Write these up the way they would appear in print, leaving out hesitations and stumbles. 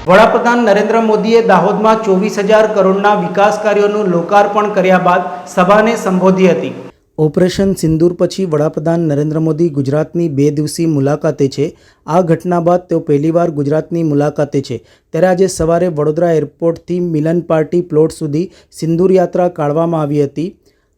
વડાપ્રધાન નરેન્દ્ર મોદીએ દાહોદમાં 24,000 કરોડના વિકાસ કાર્યોનું લોકાર્પણ કર્યા બાદ સભાને સંબોધી હતી। ઓપરેશન સિંદૂર પછી વડાપ્રધાન નરેન્દ્ર મોદી ગુજરાતની 2 દિવસીય મુલાકાતે છે। આ ઘટના બાદ તેઓ પહેલીવાર ગુજરાતની મુલાકાતે છે। ત્યારે આજે સવારે વડોદરા એરપોર્ટથી મિલન પાર્ટી પ્લોટ સુધી સિંદૂર યાત્રા કાઢવામાં આવી હતી।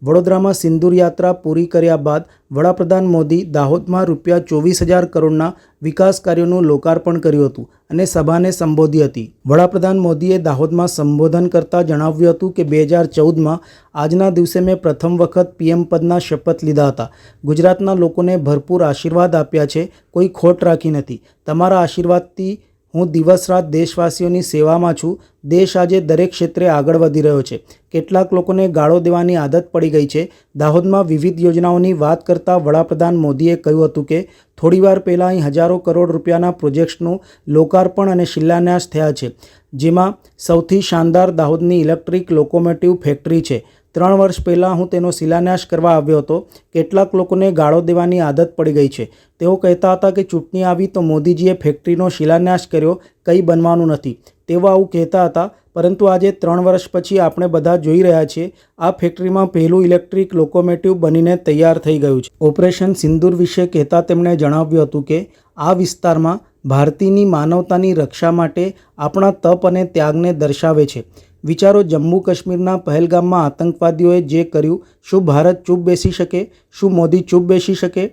વડોદરામાં સિંદૂર યાત્રા પૂરી કર્યા બાદ વડાપ્રધાન મોદી દાહોદમાં ₹24,000 કરોડના વિકાસ કાર્યોનું લોકાર્પણ કર્યું હતું અને સભાને સંબોધી હતી। વડાપ્રધાન મોદીએ દાહોદમાં સંબોધન કરતા જણાવ્યું હતું કે 2014માં આજના દિવસે મેં પ્રથમ વખત પીએમ પદના શપથ લીધા હતા। ગુજરાતના લોકોને ભરપૂર આશીર્વાદ આપ્યા છે, કોઈ ખોટ રાખી નથી। તમારા આશીર્વાદથી હું દિવસ રાત દેશવાસીઓની સેવામાં છું। દેશ આજે દરેક ક્ષેત્રે આગળ વધી રહ્યો છે। કેટલાક લોકોને ગાળો દેવાની આદત પડી ગઈ છે। દાહોદમાં વિવિધ યોજનાઓની વાત કરતા વડાપ્રધાન મોદીએ કહ્યું હતું કે થોડીવાર પહેલાં અહીં હજારો કરોડ રૂપિયાના પ્રોજેક્ટ્સનું લોકાર્પણ અને શિલાન્યાસ થયા છે, જેમાં સૌથી શાનદાર દાહોદની ઇલેક્ટ્રિક લોકોમોટિવ ફેક્ટરી છે। 3 વર્ષ પહેલાં હું તેનો શિલાન્યાસ કરવા આવ્યો હતો। કેટલાક લોકોને ગાળો દેવાની આદત પડી ગઈ છે। તેઓ કહેતા હતા કે ચૂંટણી આવી તો મોદીજીએ ફેક્ટરીનો શિલાન્યાસ કર્યો, કંઈ બનવાનું નથી। તેઓ આવું કહેતા હતા, પરંતુ આજે 3 વર્ષ પછી આપણે બધા જોઈ રહ્યા છીએ આ ફેક્ટરીમાં પહેલું ઇલેક્ટ્રિક લોકોમોટિવ બનીને તૈયાર થઈ ગયું છે। ઓપરેશન સિંદૂર વિશે કહેતા તેમણે જણાવ્યું હતું કે આ વિસ્તારમાં ભારતીયની માનવતાની રક્ષા માટે આપણા તપ અને ત્યાગને દર્શાવે છે। વિચારો, જમ્મુ કાશ્મીરના પહેલગામમાં આતંકવાદીઓએ જે કર્યું, શું ભારત ચૂપ બેસી શકે? શું મોદી ચૂપ બેસી શકે?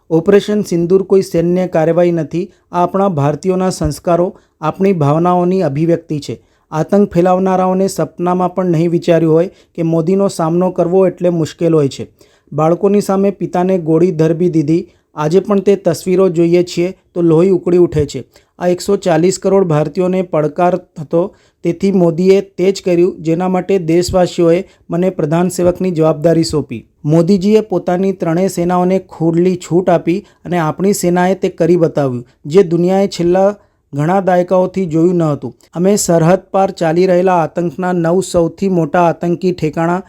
ઓપરેશન સિંદૂર કોઈ સૈન્ય કાર્યવાહી નથી। આ આપણા ભારતીયોના સંસ્કારો, આપણી ભાવનાઓની અભિવ્યક્તિ છે। આતંક ફેલાવનારાઓને સપનામાં પણ નહીં વિચાર્યું હોય કે મોદીનો સામનો કરવો એટલે મુશ્કેલ હોય છે। બાળકોની સામે પિતાને ગોળી ધરબી દીધી। આજે પણ તે તસવીરો જોઈએ છીએ તો લોહી ઉકળી ઉઠે છે। આ 140 કરોડ ભારતીયોને પડકાર હતો, તેથી મોદીએ તે જ કર્યું જેના માટે દેશવાસીઓએ મને પ્રધાન સેવકની જવાબદારી સોંપી। મોદીજીએ પોતાની ત્રણેય સેનાઓને ખુલ્લી છૂટ આપી અને આપણી સેનાએ તે કરી બતાવ્યું, જે દુનિયાએ છેલ્લા ઘણા દાયકાઓથી જોયું ન હતું। અમે સરહદ પાર ચાલી રહેલા આતંકના 9 સૌથી મોટા આતંકી ઠેકાણા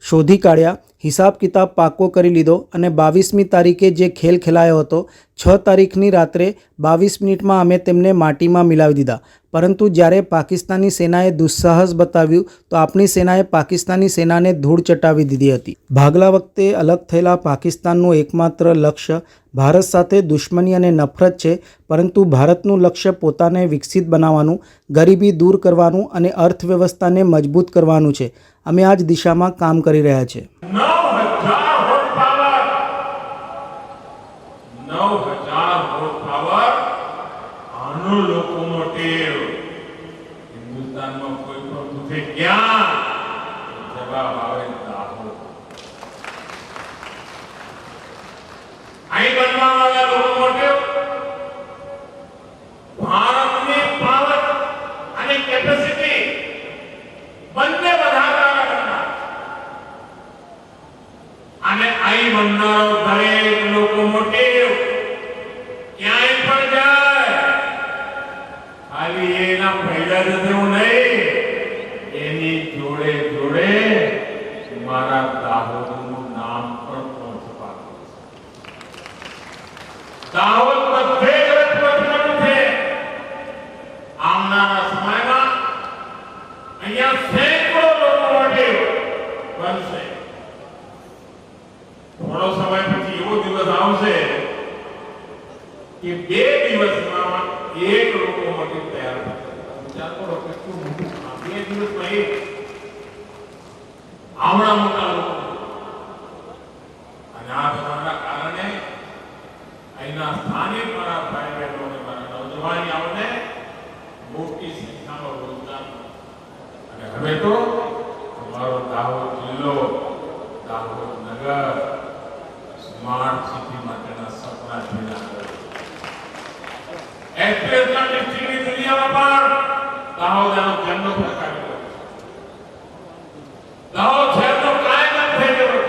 શોધી કાઢ્યા, હિસાબ કિતાબ પાકો કરી લીધો અને 22મી તારીખે જે ખેલ ખેલાયો હતો, 6 તારીખની રાત્રે 22 મિનિટમાં અમે તેમને માટીમાં મિલાવી દીધા। પરંતુ જ્યારે પાકિસ્તાની સેનાએ દુસ્સાહસ બતાવ્યું તો આપણી સેનાએ પાકિસ્તાની સેનાને ધૂળ ચટાવી દીધી હતી। ભાગલા વખતે અલગ થયેલા પાકિસ્તાનનું એકમાત્ર લક્ષ્ય ભારત સાથે દુશ્મની અને નફરત છે, પરંતુ ભારતનું લક્ષ્ય પોતાને વિકસિત બનાવવાનું, ગરીબી દૂર કરવાનું અને અર્થવ્યવસ્થાને મજબૂત કરવાનું છે। અમે આ જ દિશામાં કામ કરી રહ્યા છીએ। 9,000 horse power આનો લોકોમોટિવ હિન્દુસ્તાનમાં કોઈ પણ પૂછે ક્યાં, જવાબ આવે દાહોદ। અહીં બનવાવાળા લોકોમોટિવ ભારતની પાવર અને કેપેસિટી બંને વધારવાના અને અહીં બનનારો દરેક લોકોમોટિવ ક્યાંય પણ જાય ખાલી એના પહેલા જ થયું નહીં, એની જોડે જોડે મારા દાહોદનું નામ પણ પહોંચવાનું છે। દાહોદ બધે જ પહોંચવાનું છે। આવનારા સમયમાં અહીંયા સેંકડો લોકોમોટિવ બનશે। થોડો સમય પછી એવો દિવસ આવશે કે 2 દિવસમાં એક લોકોમોટિવ તૈયાર થશે। વિચાર કરો કેટલું મોટું કામ 2 દિવસમાં એક આવડા મોટા લોકો। અને આ બધાના કારણે અહીંના સ્થાનિક મારા ભાઈ બહેનોને, મારા નવજવાનીઓને મોટી સંખ્યામાં રોજગાર અને હવે તો અમારો દાહોદ જિલ્લો, દાહોદ નગર સ્માર્ટ સિટી માટેના સપના જોયા કરે। એક્સપ્રેસના ડિસ્ટ્રિક્ટની દુનિયામાં પણ દાહોદનો જન્મ પ્રકાશિત છે। દાહોદ શહેરનો કાયમ થઈ ગયો છે।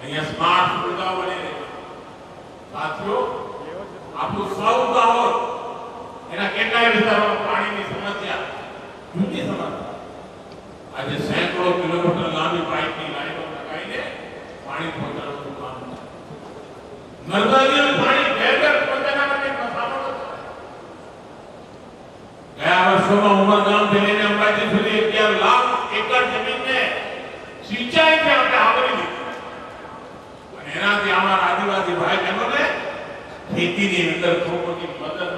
અહીંયા સ્માર્ટ સુવિધાઓ બની રહી। સાથીઓ, આપણું સૌ દાહોદ એના કેટલાય વિસ્તારોમાં પાણીની સમસ્યા, જૂની સમસ્યા, આજે સેંકડો કિલોમીટર લાંબી પાઇપની લાઈનો લગાવીને પાણી પહોંચાડવાનું કામ છે। નર્મદાનું પાણી ઘેર ઘેર પહોંચાડવા માટે વર્ષોમાં ઉમરગામથી લઈને અંબાજી સુધી 11 લાખ એકર જમીનને સિંચાઈથી આપણે આવરી લીધી અને એનાથી અમારા આદિવાસી ભાઈ બહેનોને ખેતીની અંદર ખૂબ મોટી મદદ